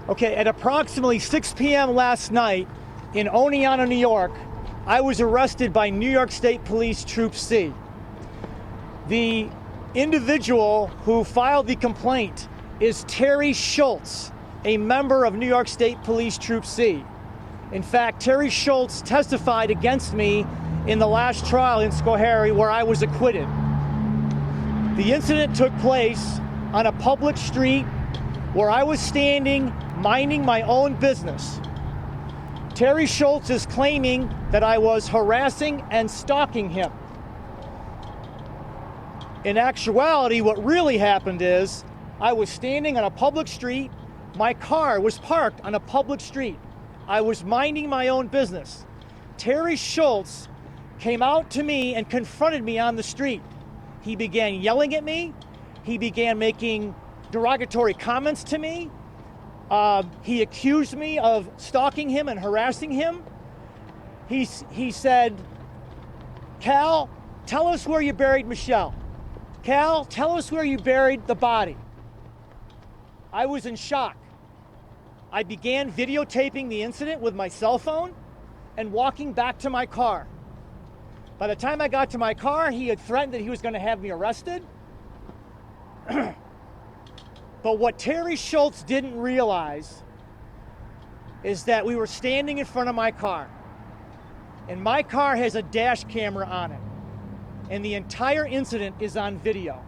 Okay, at approximately 6 p.m. last night in Oneonta, New York, I was arrested by New York State Police Troop C. The individual who filed the complaint is Terry Schultz, a member of New York State Police Troop C. In fact, Terry Schultz testified against me in the last trial in Schoharie where I was acquitted. The incident took place on a public street where I was standing minding my own business. Terry Schultz is claiming that I was harassing and stalking him. In actuality, what really happened is I was standing on a public street. My car was parked on a public street. I was minding my own business. Terry Schultz came out to me and confronted me on the street. He began yelling at me. He began making derogatory comments to me. He accused me of stalking him and harassing him. He said, "Cal, tell us where you buried Michelle. Cal, tell us where you buried the body." I was in shock. I began videotaping the incident with my cell phone and walking back to my car. By the time I got to my car, he had threatened that he was going to have me arrested. But what Terry Schultz didn't realize is that we were standing in front of my car, and my car has a dash camera on it, and the entire incident is on video.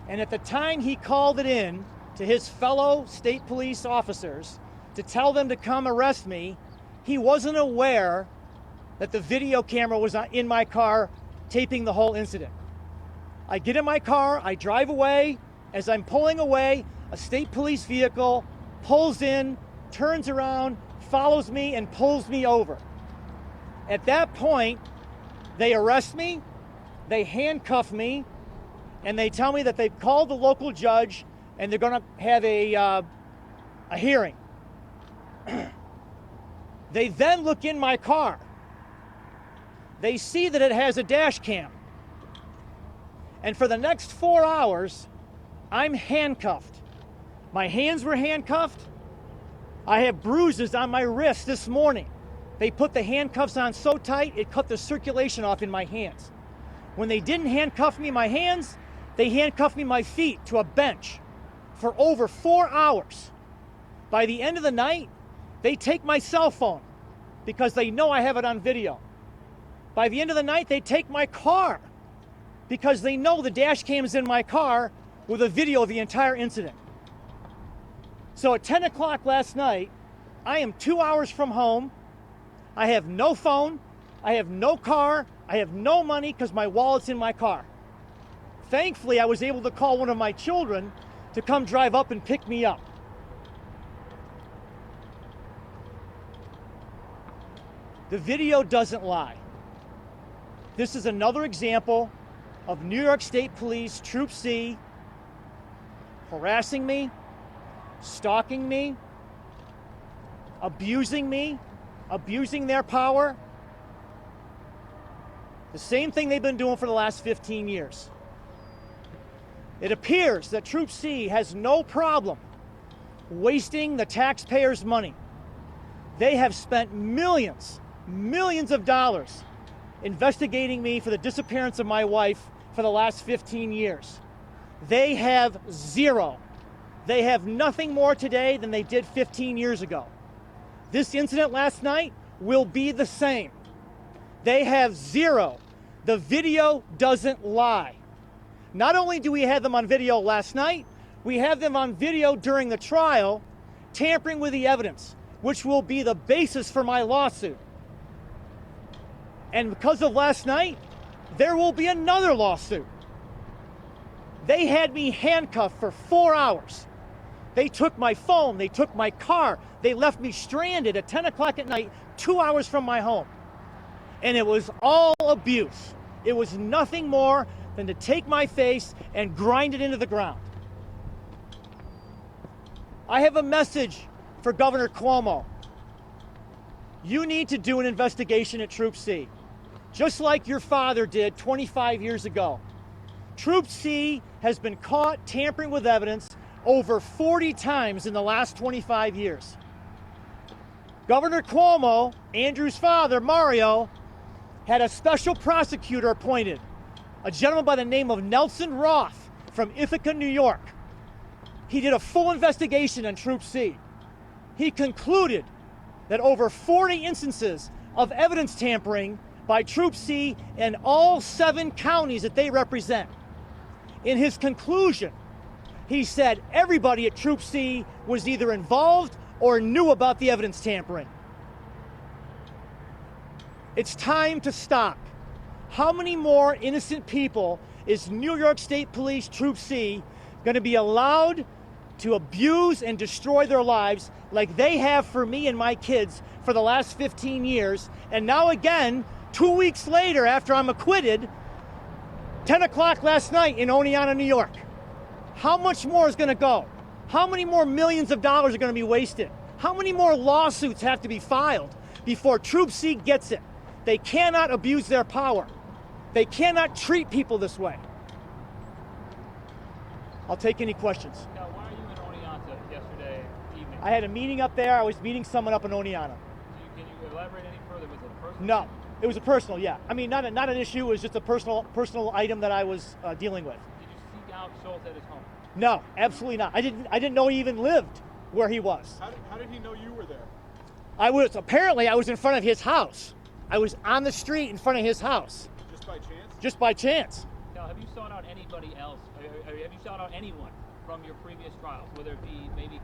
And at the time he called it in to his fellow state police officers to tell them to come arrest me, he wasn't aware that the video camera was in my car taping the whole incident. I get in my car, I drive away. As I'm pulling away, a state police vehicle pulls in, turns around, follows me, and pulls me over. At that point, they arrest me, they handcuff me, and they tell me that they've called the local judge and they're going to have a hearing. They then look in my car. They see that it has a dash cam. And for the next 4 hours, I'm handcuffed. My hands were handcuffed. I have bruises on my wrist this morning. They put the handcuffs on so tight, it cut the circulation off in my hands. When they didn't handcuff me my hands, they handcuffed me my feet to a bench for over 4 hours. By the end of the night, they take my cell phone because they know I have it on video. By the end of the night, they take my car because they know the dash cam is in my car with a video of the entire incident. So at 10 o'clock last night, I am 2 hours from home. I have no phone. I have no car. I have no money because my wallet's in my car. Thankfully, I was able to call one of my children to come drive up and pick me up. The video doesn't lie. This is another example of New York State Police Troop C harassing me, stalking me, abusing their power. The same thing they've been doing for the last 15 years. It appears that Troop C has no problem wasting the taxpayers' money. They have spent millions of dollars investigating me for the disappearance of my wife for the last 15 years. They have zero. They have nothing more today than they did 15 years ago. This incident last night will be the same. They have zero. The video doesn't lie. Not only do we have them on video last night, we have them on video during the trial, tampering with the evidence, which will be the basis for my lawsuit. And because of last night, there will be another lawsuit. They had me handcuffed for 4 hours. They took my phone, they took my car, they left me stranded at 10 o'clock at night, 2 hours from my home. And it was all abuse. It was nothing more than to take my face and grind it into the ground. I have a message for Governor Cuomo. You need to do an investigation at Troop C, just like your father did 25 years ago. Troop C has been caught tampering with evidence over 40 times in the last 25 years. Governor Cuomo, Andrew's father, Mario, had a special prosecutor appointed, a gentleman by the name of Nelson Roth from Ithaca, New York. He did a full investigation on Troop C. He concluded that over 40 instances of evidence tampering by Troop C in all 7 counties that they represent. In his conclusion, he said everybody at Troop C was either involved or knew about the evidence tampering. It's time to stop. How many more innocent people is New York State Police Troop C going to be allowed to abuse and destroy their lives like they have for me and my kids for the last 15 years? And now again, 2 weeks later, after I'm acquitted, 10 o'clock last night in Oneonta, New York. How much more is going to go? How many more millions of dollars are going to be wasted? How many more lawsuits have to be filed before Troop C gets it? They cannot abuse their power. They cannot treat people this way. I'll take any questions. Now, why are you in Oneonta yesterday evening? I had a meeting up there. I was meeting someone up in Oneonta. Can you elaborate any further? Was it personal? No, it was a personal, yeah. I mean, not an issue. It was just a personal item that I was dealing with. Did you seek out Schultz at his home? No, absolutely not. I didn't know he even lived where he was. How did he know you were there? I was in front of his house. I was on the street in front of his house. Just by chance? Just by chance. Now, have you sought out anybody else? Have you sought out anyone from your previous trials, whether it be maybe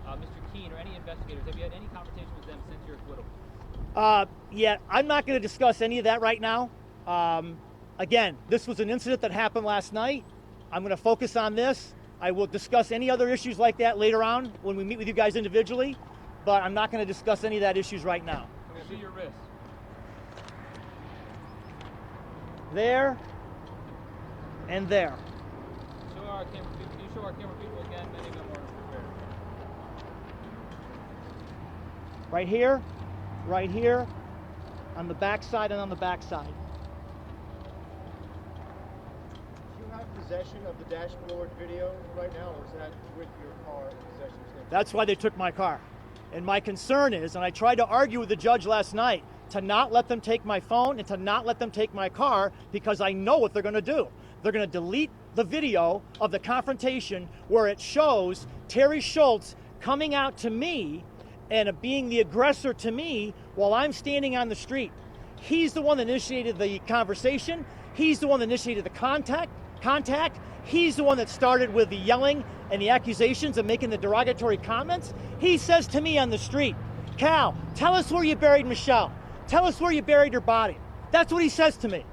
Mr. Keene or any investigators? Have you had any conversation with them since your acquittal? Yeah, I'm not going to discuss any of that right now. Again, this was an incident that happened last night. I'm going to focus on this. I will discuss any other issues like that later on when we meet with you guys individually, but I'm not going to discuss any of that issues right now. Can we see your wrist? There and there. Show our camera people. Can you show our camera people again? Many of them are prepared. Right here, on the back side and on the back side. Do you have possession of the dashboard video right now, or is that with your car in possession? That's why they took my car. And my concern is, and I tried to argue with the judge last night, to not let them take my phone and to not let them take my car, because I know what they're going to do. They're going to delete the video of the confrontation where it shows Terry Schultz coming out to me and being the aggressor to me while I'm standing on the street. He's the one that initiated the conversation. He's the one that initiated the contact. He's the one that started with the yelling and the accusations and making the derogatory comments. He says to me on the street, "Cal, tell us where you buried Michelle. Tell us where you buried her body." That's what he says to me.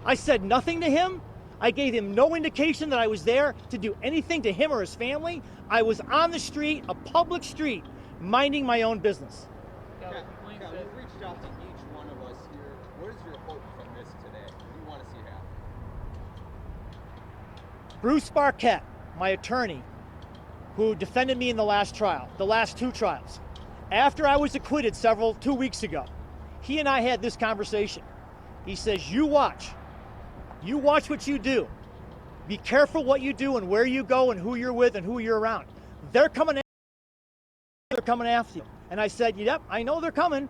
I said nothing to him. I gave him no indication that I was there to do anything to him or his family. I was on the street, a public street, minding my own business. Cal, the complaint Cal, says- we've reached out to each one of us here. What is your hope from this today? What do you want to see happen? Bruce Barquette, my attorney, who defended me in the last trial, the last 2 trials, after I was acquitted 2 weeks ago, he and I had this conversation. He says, you watch what you do. Be careful what you do and where you go and who you're with and who you're around. They're coming after you. And I said, yep, I know they're coming.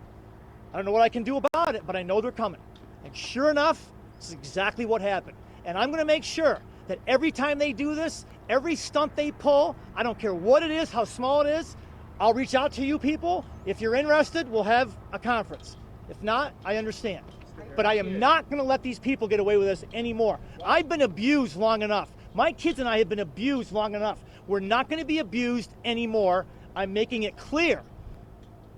I don't know what I can do about it, but I know they're coming. And sure enough, this is exactly what happened. And I'm going to make sure that every time they do this, every stunt they pull, I don't care what it is, how small it is, I'll reach out to you people. If you're interested, we'll have a conference. If not, I understand. But I am not going to let these people get away with this anymore. I've been abused long enough. My kids and I have been abused long enough. We're not going to be abused anymore. I'm making it clear.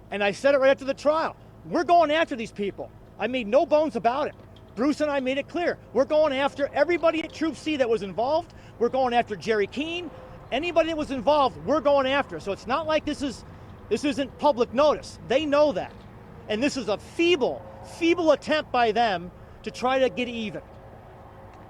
And I said it right after the trial. We're going after these people. I made no bones about it. Bruce and I made it clear. We're going after everybody at Troop C that was involved. We're going after Jerry Keene. Anybody that was involved, we're going after. So it's not like this isn't public notice. They know that. And this is a feeble attempt by them to try to get even.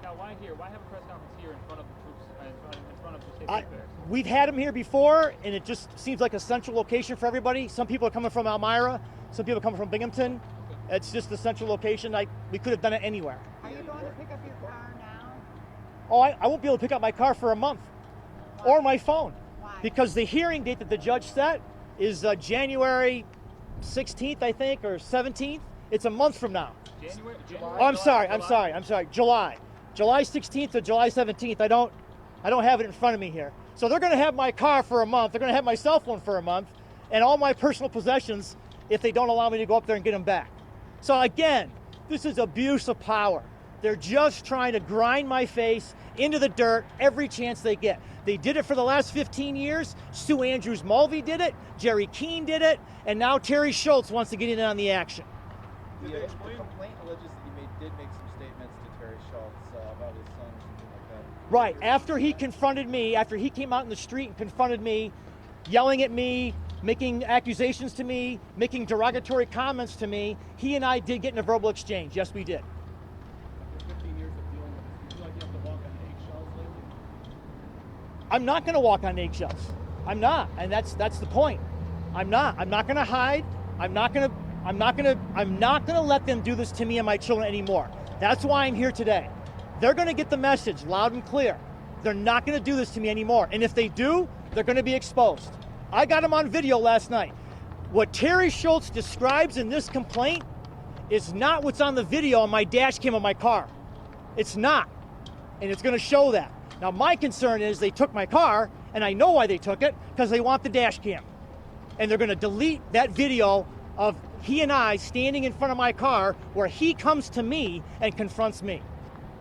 Now, why here? Why have a press conference here in front of the troops, in front of the state barracks? We've had them here before, and it just seems like a central location for everybody. Some people are coming from Elmira. Some people are coming from Binghamton. It's just a central location. We could have done it anywhere. Are you going to pick up your car now? Oh, I won't be able to pick up my car for a month. Or my phone. Why? Because the hearing date that the judge set is January 16th, I think, or 17th. It's a month from now. January? Oh, I'm sorry. July 16th or July 17th. I don't have it in front of me here. So they're going to have my car for a month. They're going to have my cell phone for a month, and all my personal possessions if they don't allow me to go up there and get them back. So again, this is abuse of power. They're just trying to grind my face into the dirt every chance they get. They did it for the last 15 years. Sue Andrews Mulvey did it. Jerry Keene did it. And now Terry Schultz wants to get in on the action. The complaint alleges that you did make some statements to Terry Schultz about his son or something like that. Right. After he confronted me, after he came out in the street and confronted me, yelling at me, making accusations to me, making derogatory comments to me, he and I did get in a verbal exchange. Yes, we did. After 15 years of dealing with this, do you feel like you have to walk on eggshells lately? I'm not going to walk on eggshells. I'm not, and that's the point. I'm not going to hide. I'm not going to let them do this to me and my children anymore. That's why I'm here today. They're going to get the message loud and clear. They're not going to do this to me anymore. And if they do, they're going to be exposed. I got them on video last night. What Terry Schultz describes in this complaint is not what's on the video on my dash cam of my car. It's not. And it's going to show that. Now, my concern is they took my car, and I know why they took it, because they want the dash cam. And they're going to delete that video of he and I standing in front of my car where he comes to me and confronts me.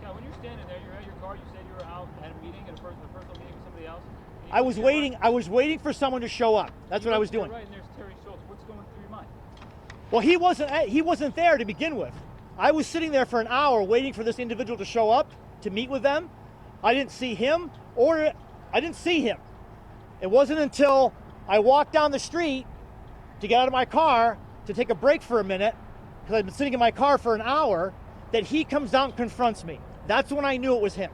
Yeah, when you're standing there, you're at your car, you said you were out at a meeting, at a personal meeting with somebody else. I was waiting for someone to show up. That's what I was doing. Right, and there's Terry Schultz. What's going through your mind? Well, he wasn't there to begin with. I was sitting there for an hour waiting for this individual to show up to meet with them. I didn't see him, or I didn't see him. It wasn't until I walked down the street to get out of my car to take a break for a minute, because I'd been sitting in my car for an hour, that he comes out and confronts me. That's when I knew it was him.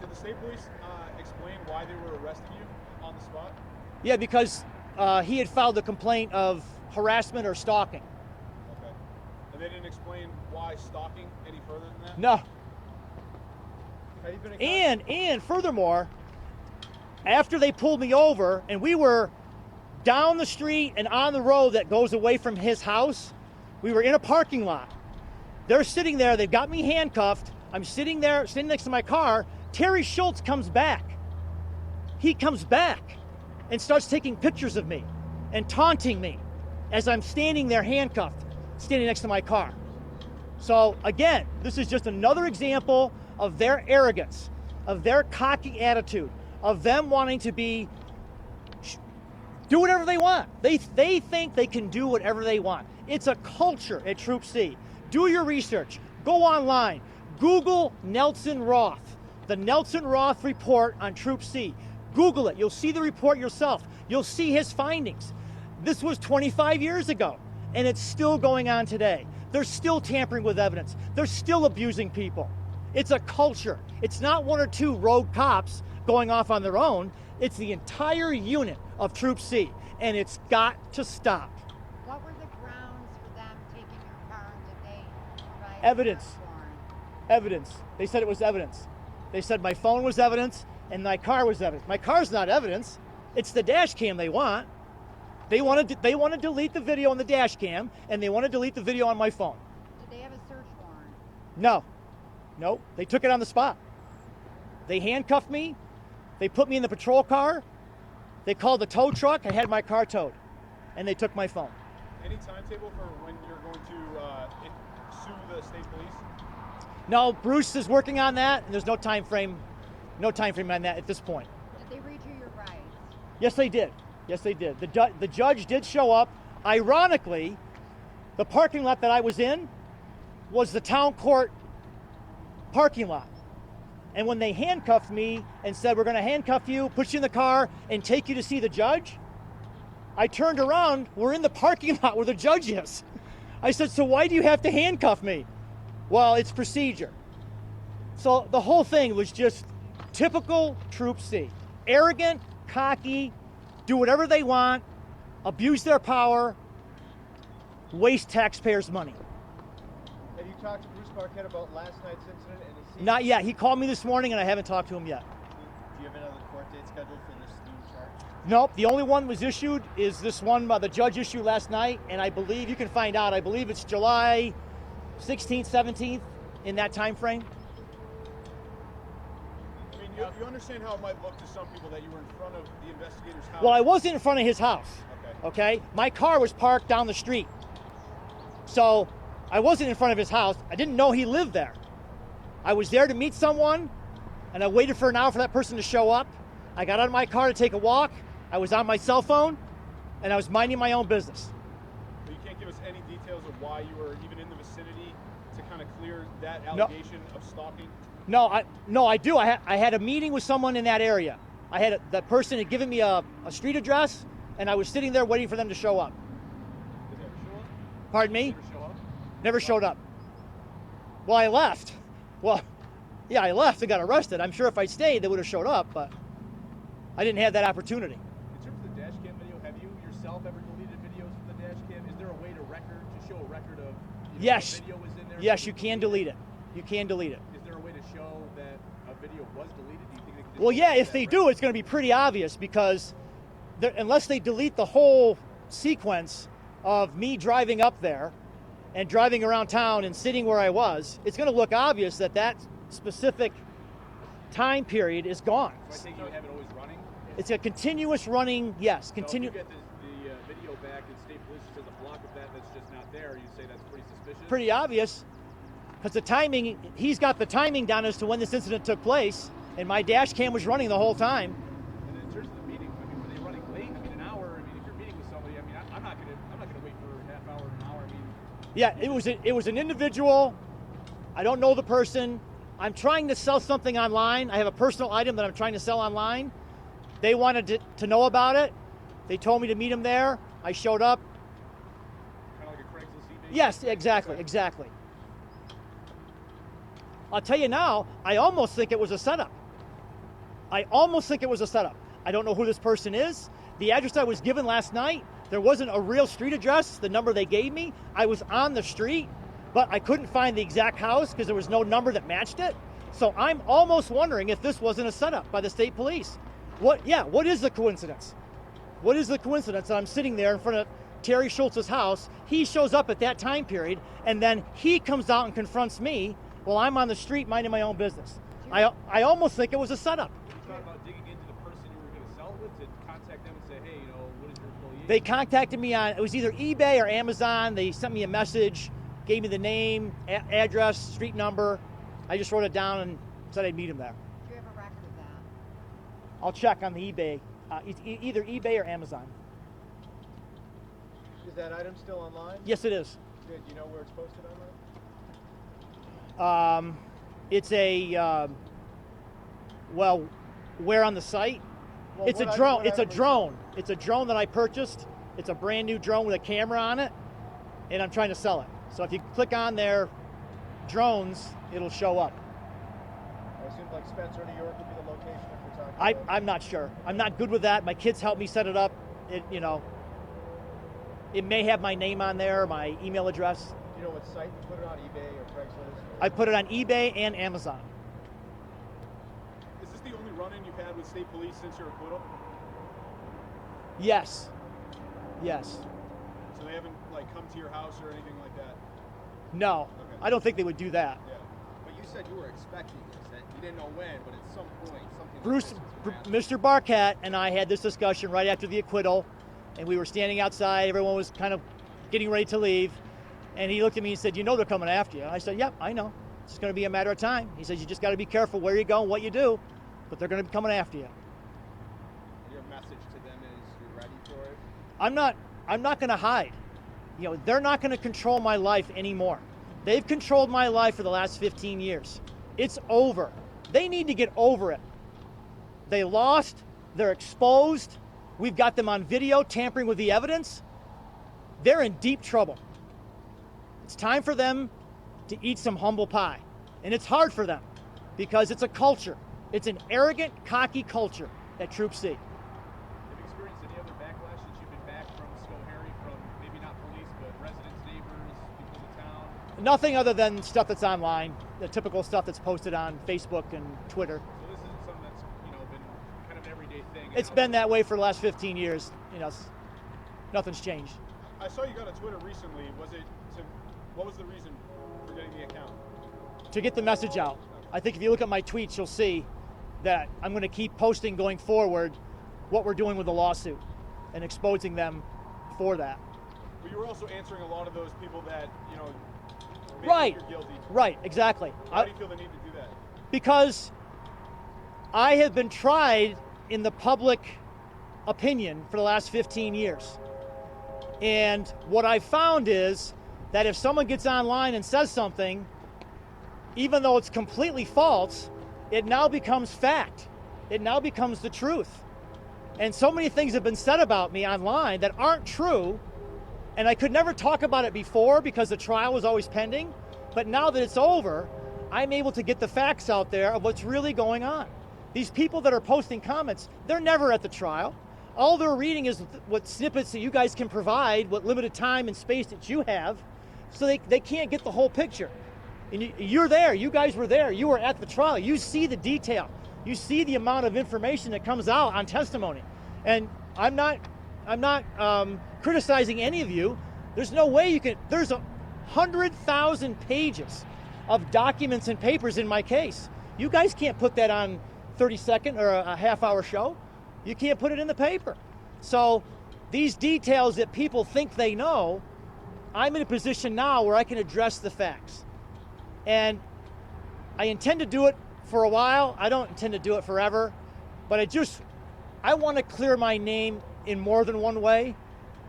Did the state police explain why they were arresting you on the spot? Yeah, because he had filed a complaint of harassment or stalking. Okay. And they didn't explain why stalking any further than that? No. Have you been in And furthermore, after they pulled me over and we were down the street and on the road that goes away from his house, we were in a parking lot. They're sitting there, they've got me handcuffed. I'm sitting there, sitting next to my car. Terry Schultz comes back. He comes back and starts taking pictures of me and taunting me as I'm standing there handcuffed, standing next to my car. So again, this is just another example of their arrogance, of their cocky attitude, of them wanting to do whatever they want. They think they can do whatever they want. It's a culture at Troop C. Do your research. Go online. Google Nelson Roth, the Nelson Roth report on Troop C. Google it. You'll see the report yourself. You'll see his findings. This was 25 years ago, and it's still going on today. They're still tampering with evidence. They're still abusing people. It's a culture. It's not one or two rogue cops going off on their own. It's the entire unit of Troop C, and it's got to stop. What were the grounds for them taking your car? Did they provide Evidence. a search warrant? Evidence. They said it was evidence. They said my phone was evidence and my car was evidence. My car's not evidence. It's the dash cam they want. They want to delete the video on the dash cam, and they want to delete the video on my phone. Did they have a search warrant? No, they took it on the spot. They handcuffed me. They put me in the patrol car. They called the tow truck. I had my car towed, and they took my phone. Any timetable for when you're going to sue the state police? No, Bruce is working on that, and there's no time frame on that at this point. Did they read you your rights? Yes, they did. Yes, they did. The judge did show up. Ironically, the parking lot that I was in was the town court parking lot. And when they handcuffed me and said, we're going to handcuff you, put you in the car, and take you to see the judge, I turned around. We're in the parking lot where the judge is. I said, so why do you have to handcuff me? Well, it's procedure. So the whole thing was just typical Troop C. Arrogant, cocky, do whatever they want, abuse their power, waste taxpayers' money. Have you talked to Bruce Marquette about last night's incident? And Not yet. He called me this morning, and I haven't talked to him yet. Do you have another court date scheduled for this new Nope, the only one was issued is this one the judge issued last night, and I believe, you can find out, I believe it's July 16th, 17th, in that time frame. I mean, you understand how it might look to some people that you were in front of the investigator's house. Well, I wasn't in front of his house, Okay. okay? My car was parked down the street. So I wasn't in front of his house. I didn't know he lived there. I was there to meet someone, and I waited for an hour for that person to show up. I got out of my car to take a walk. I was on my cell phone, and I was minding my own business. But you can't give us any details of why you were even in the vicinity to kind of clear that allegation of stalking? No, I do. I had a meeting with someone in that area. That person had given me a street address, and I was sitting there waiting for them to show up. Did they ever show up? Pardon me? Never show up? Never showed up. Well, I left. Well, yeah, I left and got arrested. I'm sure if I stayed, they would have showed up, but I didn't have that opportunity. In terms of the dash cam video, have you yourself ever deleted videos from the dash cam? Is there a way to show a record of Yes. the video was in there? Yes, you can delete it. You can delete it. Is there a way to show that a video was deleted? Do you think they could just Well, yeah, delete if that they record? do, it's going to be pretty obvious because unless they delete the whole sequence of me driving up there and driving around town and sitting where I was, it's going to look obvious that that specific time period is gone. So I think you have it always running? It's a continuous running, yes, So continue. if you get the video back and state police says a block of that that's just not there, you say that's pretty suspicious? Pretty obvious because the timing, he's got the timing down as to when this incident took place, and my dash cam was running the whole time. And then in terms of the meeting, I mean, were they running late? I mean, an hour. I mean, if you're meeting with somebody, I mean, I'm not gonna wait for a half hour, an hour. I mean, Yeah, it was an individual. I don't know the person. I'm trying to sell something online. I have a personal item that I'm trying to sell online. They wanted to know about it. They told me to meet him there. I showed up. kind of like a Craigslist eBay. Yes, exactly. I'll tell you now, I almost think it was a setup. I don't know who this person is. The address I was given last night, there wasn't a real street address, the number they gave me. I was on the street, but I couldn't find the exact house because there was no number that matched it. So I'm almost wondering if this wasn't a setup by the state police. What is the coincidence? What is the coincidence that I'm sitting there in front of Terry Schultz's house? He shows up at that time period, and then he comes out and confronts me while I'm on the street minding my own business. I almost think it was a setup. Did you talk about digging into the person you were going to sell it with? Did contact them and say, hey, what is your affiliation? They contacted me on, it was either eBay or Amazon. They sent me a message, gave me the name, address, street number. I just wrote it down and said I'd meet him there. Do you have a record of that? I'll check on the eBay, either eBay or Amazon. Is that item still online? Yes, it is. Do you know where it's posted online? It's where on the site? Well, It's a what drone. item- It's a what item drone. It's a drone that I purchased. It's a brand new drone with a camera on it, and I'm trying to sell it. So if you click on their drones, it'll show up. I assume like Spencer, New York would be the location if we're talking about. I'm not sure. I'm not good with that. My kids helped me set it up. It may have my name on there, my email address. You know what site you put it on, eBay or Craigslist? I put it on eBay and Amazon. Is this the only run-in you've had with state police since your acquittal? Yes. So they haven't come to your house or anything like that? No, Okay. I don't think they would do that. Yeah. But you said you were expecting this, that you didn't know when, but at some point something Bruce, like this was Mr. Barkat and I had this discussion right after the acquittal, and we were standing outside. Everyone was kind of getting ready to leave, and he looked at me and said, "You know they're coming after you." And I said, "Yep, I know. It's going to be a matter of time." He says, "You just got to be careful where you go and what you do, but they're going to be coming after you." Your message to them is you're ready for it. I'm not going to hide. They're not going to control my life anymore. They've controlled my life for the last 15 years. It's over. They need to get over it. They lost. They're exposed. We've got them on video tampering with the evidence. They're in deep trouble. It's time for them to eat some humble pie. And it's hard for them because it's a culture. It's an arrogant, cocky culture at Troop C. Have you experienced any other backlash since you've been back from Schoharie, from maybe not police, but residents, neighbors, people in town? Nothing other than stuff that's online, the typical stuff that's posted on Facebook and Twitter. So this isn't something that's been kind of an everyday thing. It's been that way for the last 15 years. You know, nothing's changed. I saw you got a Twitter recently. What was the reason for getting the account? To get the message out. I think if you look at my tweets, you'll see that I'm going to keep posting going forward what we're doing with the lawsuit and exposing them for that. But you were also answering a lot of those people that, made Right. you guilty. Right, exactly. Why do you feel the need to do that? Because I have been tried in the public opinion for the last 15 years. And what I've found is that if someone gets online and says something, even though it's completely false, it now becomes fact. It now becomes the truth. And so many things have been said about me online that aren't true, and I could never talk about it before because the trial was always pending. But now that it's over, I'm able to get the facts out there of what's really going on. These people that are posting comments, they're never at the trial. All they're reading is what snippets that you guys can provide, what limited time and space that you have, so they can't get the whole picture. And you're there, you guys were there, you were at the trial, you see the detail, you see the amount of information that comes out on testimony. And I'm not criticizing any of you. There's no way you can, there's 100,000 pages of documents and papers in my case. You guys can't put that on 30-second or a half-hour show. You can't put it in the paper. So these details that people think they know, I'm in a position now where I can address the facts. And I intend to do it for a while. I don't intend to do it forever. But I want to clear my name in more than one way.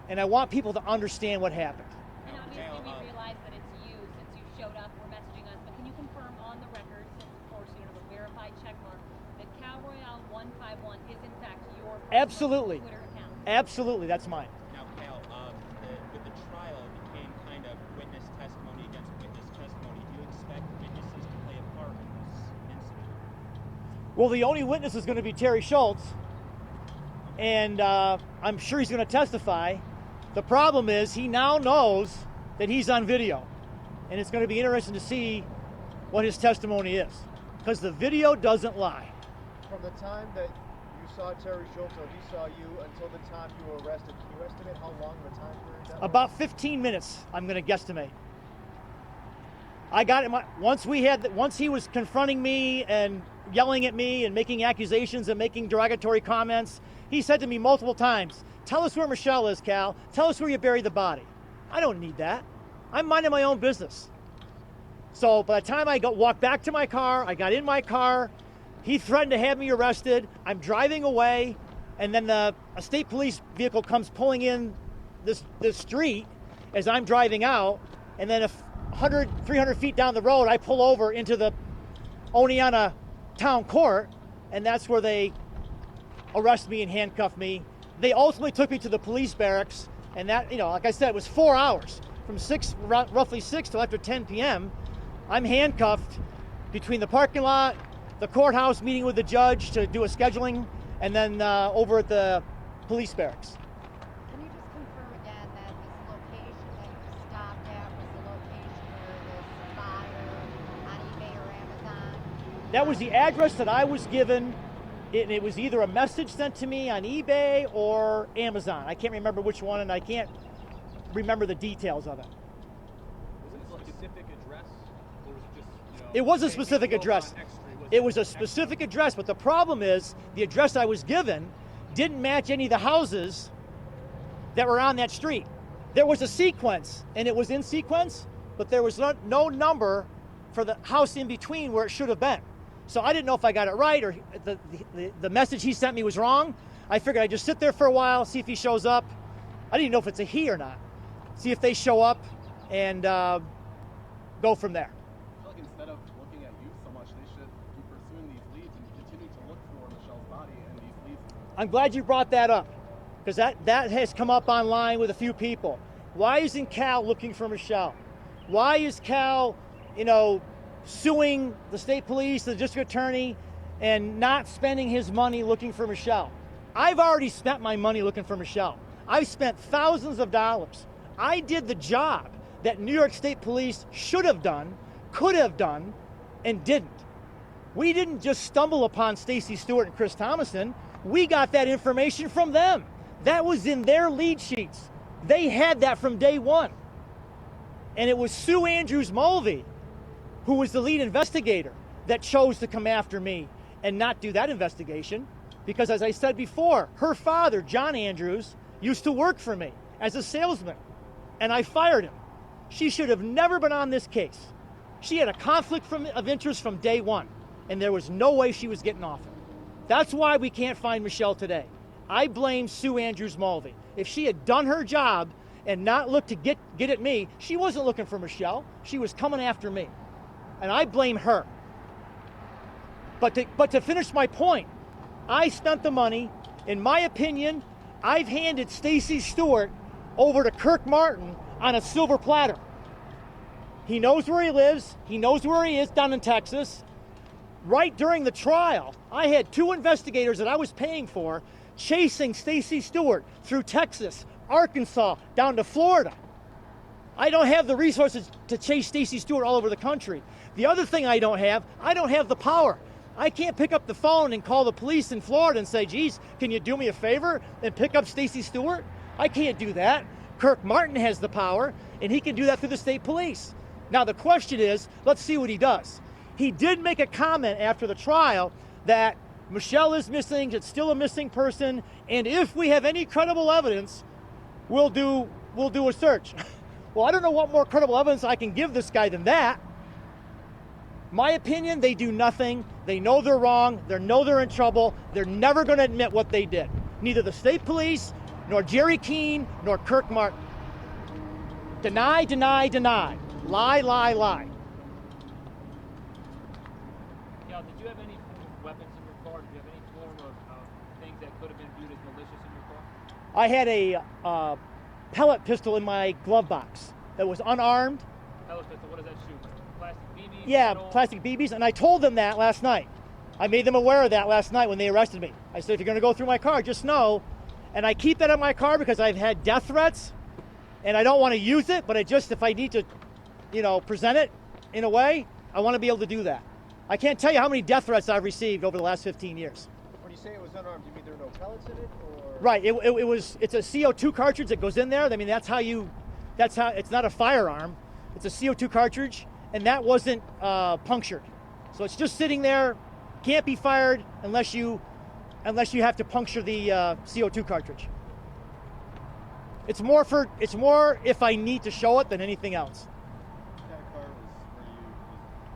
And I want people to understand what happened. And obviously we realize that it's you since you showed up or messaging us, but can you confirm on the record, since of course you have a verified check mark, that Cal Royale 151 is in fact your Absolutely. Twitter account? Absolutely, that's mine. Now, Cal, with the trial, it became kind of witness testimony against witness testimony. Do you expect witnesses to play a part in this incident? Well, the only witness is going to be Terry Schultz, and I'm sure he's going to testify. The problem is he now knows that he's on video, and it's going to be interesting to see what his testimony is, because the video doesn't lie. From the time that you saw Terry Schultz or he saw you until the time you were arrested, can you estimate how long of a time period that was? About 15 minutes, I'm going to guesstimate. I got it. Once he was confronting me and yelling at me and making accusations and making derogatory comments, he said to me multiple times, "Tell us where Michelle is, Cal. Tell us where you buried the body." I don't need that. I'm minding my own business. So by the time I walked back to my car, I got in my car, he threatened to have me arrested. I'm driving away, and then a state police vehicle comes pulling in this street as I'm driving out, and then 300 feet down the road, I pull over into the Oneonta town court, and that's where they arrest me and handcuff me. They ultimately took me to the police barracks, and that, like I said, it was 4 hours, from roughly 6 till after 10 p.m. I'm handcuffed between the parking lot, the courthouse, meeting with the judge to do a scheduling, and then over at the police barracks. Can you just confirm again that this location that you stopped at was the location where this buyer on eBay or Amazon? That was the address that I was given. It was either a message sent to me on eBay or Amazon. I can't remember which one, and I can't remember the details of it. Was it a specific address, or was it just, It was a hey, specific go address. on X Street, It was a X Street? specific address, but the problem is the address I was given didn't match any of the houses that were on that street. There was a sequence, and it was in sequence, but there was no number for the house in between where it should have been. So I didn't know if I got it right or the message he sent me was wrong. I figured I'd just sit there for a while, see if he shows up. I didn't know if it's a he or not. See if they show up and go from there. I feel like instead of looking at you so much, they should be pursuing these leads and continue to look for Michelle's body and these leads. I'm glad you brought that up, because that has come up online with a few people. Why isn't Cal looking for Michelle? Why is Cal, suing the state police, the district attorney, and not spending his money looking for Michelle? I've already spent my money looking for Michelle. I've spent thousands of dollars. I did the job that New York State Police should have done, could have done, and didn't. We didn't just stumble upon Stacey Stewart and Chris Thomason. We got that information from them. That was in their lead sheets. They had that from day one. And it was Sue Andrews Mulvey, who was the lead investigator, that chose to come after me and not do that investigation. Because as I said before, her father, John Andrews, used to work for me as a salesman, and I fired him. She should have never been on this case. She had a conflict of interest from day one, and there was no way she was getting off it. That's why we can't find Michelle today. I blame Sue Andrews Mulvey. If she had done her job and not looked to get at me, she wasn't looking for Michelle. She was coming after me. And I blame her. But to finish my point, I spent the money. In my opinion, I've handed Stacy Stewart over to Kirk Martin on a silver platter. He knows where he lives. He knows where he is down in Texas. Right during the trial, I had 2 investigators that I was paying for chasing Stacy Stewart through Texas, Arkansas, down to Florida. I don't have the resources to chase Stacy Stewart all over the country. The other thing I don't have the power. I can't pick up the phone and call the police in Florida and say, geez, can you do me a favor and pick up Stacy Stewart? I can't do that. Kirk Martin has the power, and he can do that through the state police. Now the question is, let's see what he does. He did make a comment after the trial that Michelle is missing, it's still a missing person, and if we have any credible evidence, we'll do a search. Well, I don't know what more credible evidence I can give this guy than that. My opinion, they do nothing. They know they're wrong. They know they're in trouble. They're never going to admit what they did. Neither the state police, nor Jerry Keene, nor Kirk Martin. Deny, deny, deny. Lie, lie, lie. Cal, did you have any form of weapons in your car? Did you have any form of things that could have been viewed as malicious in your car? I had a pellet pistol in my glove box that was unarmed. Pellet pistol, what does that shoot? Plastic BBs? Yeah, metal? plastic BBs, and I told them that last night. I made them aware of that last night when they arrested me. I said, if you're going to go through my car, just know. And I keep that in my car because I've had death threats, and I don't want to use it, but if I need to, present it in a way, I want to be able to do that. I can't tell you how many death threats I've received over the last 15 years. When you say it was unarmed, do you mean there were no pellets in it, or? Right. It's a CO2 cartridge that goes in there. I mean, that's how it's not a firearm. It's a CO2 cartridge, and that wasn't punctured. So it's just sitting there, can't be fired unless you have to puncture the CO2 cartridge. It's more if I need to show it than anything else. What kind of car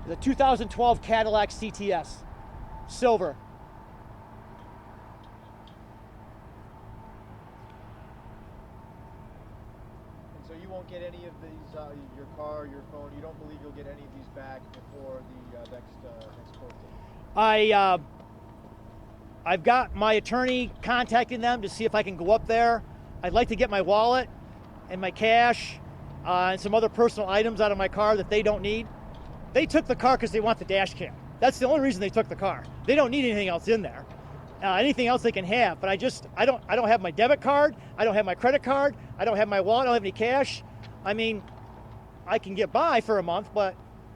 was The 2012 Cadillac CTS, silver. And so you won't get any of these, your car, your phone. You don't believe you'll get any of these back before the next court date? I've got my attorney contacting them to see if I can go up there. I'd like to get my wallet and my cash and some other personal items out of my car that they don't need. They took the car because they want the dash cam. That's the only reason they took the car. They don't need anything else in there. Anything else they can have, but I don't have my debit card. I don't have my credit card. I don't have my wallet. I don't have any cash. I mean, I can get by for a month, but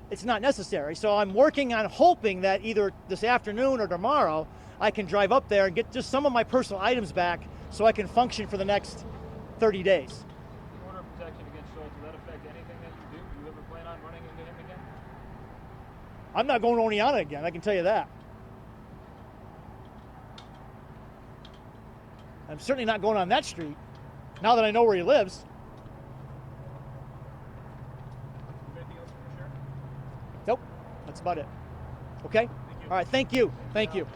it's not necessary. So I'm working on hoping that either this afternoon or tomorrow I can drive up there and get just some of my personal items back so I can function for the next 30 days. Order of protection against Schultz, will that affect anything that you do? Do you ever plan on running into him again? I'm not going to Oneonta again, I can tell you that. I'm certainly not going on that street now that I know where he lives. Anything else from your sheriff? Nope, that's about it. Okay? Thank you. All right, thank you. Thank you.